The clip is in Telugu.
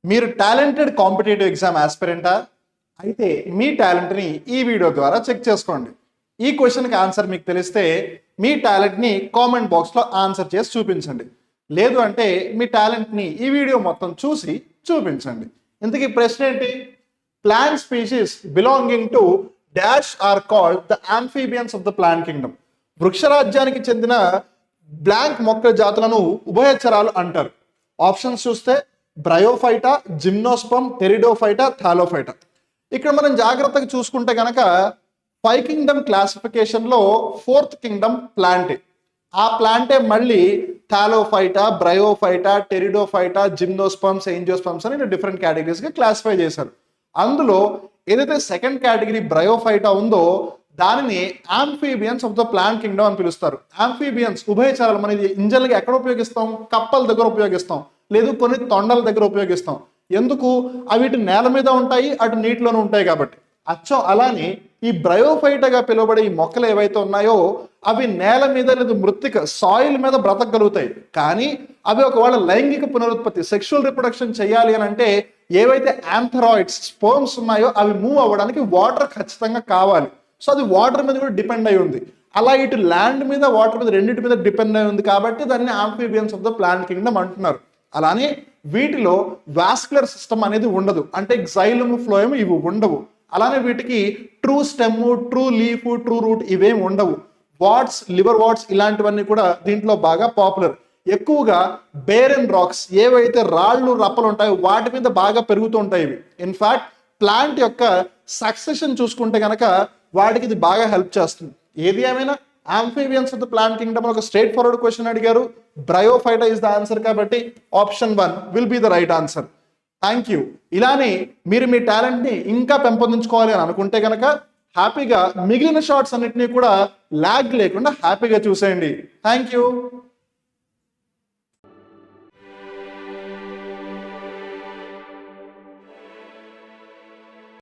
మీరు టాలెంటెడ్ కాంపిటేటివ్ ఎగ్జామ్ ఆస్పిరెంటా? అయితే మీ టాలెంట్ని ఈ వీడియో ద్వారా చెక్ చేసుకోండి. ఈ క్వశ్చన్కి ఆన్సర్ మీకు తెలిస్తే మీ టాలెంట్ని కామెంట్ బాక్స్లో ఆన్సర్ చేసి చూపించండి. లేదు అంటే మీ టాలెంట్ని ఈ వీడియో మొత్తం చూసి చూపించండి. ఇంతకీ ప్రశ్న ఏంటి? Plant species belonging to dash are called the amphibians of the plant kingdom. వృక్షరాజ్యానికి చెందిన బ్లాంక్ మొక్క జాతులను ఉభయచరాలు అంటారు. ఆప్షన్స్ చూస్తే బ్రయోఫైటా, జిమ్నోస్పమ్, టెరిడోఫైటా, థాలోఫైటా. ఇక్కడ మనం జాగ్రత్తగా చూసుకుంటే కనుక 5 కింగ్డమ్ క్లాసిఫికేషన్లో 4th కింగ్డమ్ ప్లాంటే. ఆ ప్లాంటే మళ్ళీ థాలోఫైటా, బ్రయోఫైటా, టెరిడోఫైటా, జిమ్నోస్పమ్స్, ఏంజియోస్పమ్స్ అని డిఫరెంట్ కేటగిరీస్గా క్లాసిఫై చేశారు. అందులో ఏదైతే సెకండ్ కేటగిరీ బ్రయోఫైటా ఉందో దానిని amphibians of the plant Kingdom అని పిలుస్తారు. ఆంఫీబియన్స్ ఉభయచరాలు మన ఇంజన్లుగా ఎక్కడ ఉపయోగిస్తాం? కప్పల దగ్గర ఉపయోగిస్తాం, లేదు కొన్ని తొండల దగ్గర ఉపయోగిస్తాం. ఎందుకు? అవి ఇటు నేల మీద ఉంటాయి, అటు నీటిలోనూ ఉంటాయి కాబట్టి. అచ్చం అలానే ఈ బ్రయోఫైటాగా పిలువబడే ఈ మొక్కలు ఏవైతే ఉన్నాయో అవి నేల మీద లేదు మృత్తిక సాయిల్ మీద బ్రతకగలుగుతాయి. కానీ అవి ఒకవేళ లైంగిక పునరుత్పత్తి సెక్షువల్ రిప్రొడక్షన్ చేయాలి అని అంటే ఏవైతే యాంథరాయిడ్స్ స్పర్మ్స్ ఉన్నాయో అవి మూవ్ అవ్వడానికి వాటర్ ఖచ్చితంగా కావాలి. సో అది వాటర్ మీద కూడా డిపెండ్ అయి ఉంది. అలా ఇటు ల్యాండ్ మీద వాటర్ మీద రెండింటి మీద డిపెండ్ అయి ఉంది కాబట్టి దాన్ని amphibians of the plant Kingdom అంటున్నారు. అలానే వీటిలో వాస్కులర్ సిస్టమ్ అనేది ఉండదు, అంటే xylem, phloem ఇవి ఉండవు. అలానే వీటికి true stem, true leaf, true root ఇవేమి ఉండవు. వాట్స్, లివర్ వాట్స్ ఇలాంటివన్నీ కూడా దీంట్లో బాగా పాపులర్. ఎక్కువగా బేరన్ రాక్స్ ఏవైతే రాళ్ళు రప్పలు ఉంటాయో వాటి మీద బాగా పెరుగుతూ ఉంటాయి ఇవి. ఇన్ఫాక్ట్ ప్లాంట్ యొక్క సక్సెషన్ చూసుకుంటే కనుక వాటికి ఇది బాగా హెల్ప్ చేస్తుంది. ఏది ఏమైనా amphibians of the plant Kingdom ఒక స్ట్రైట్ ఫార్వర్డ్ క్వశ్చన్ అడిగారు. బ్రయోఫైటా ఇస్ ద ఆన్సర్ కాబట్టి option 1 will be the right answer. Thank you. ఇలానే మీరు మీ టాలెంట్ని ఇంకా పెంపొందించుకోవాలి అని అనుకుంటే కనుక హ్యాపీగా మిగిలిన షార్ట్స్ అన్నిటినీ కూడా ల్యాగ్ లేకుండా హ్యాపీగా చూసేయండి. Thank you.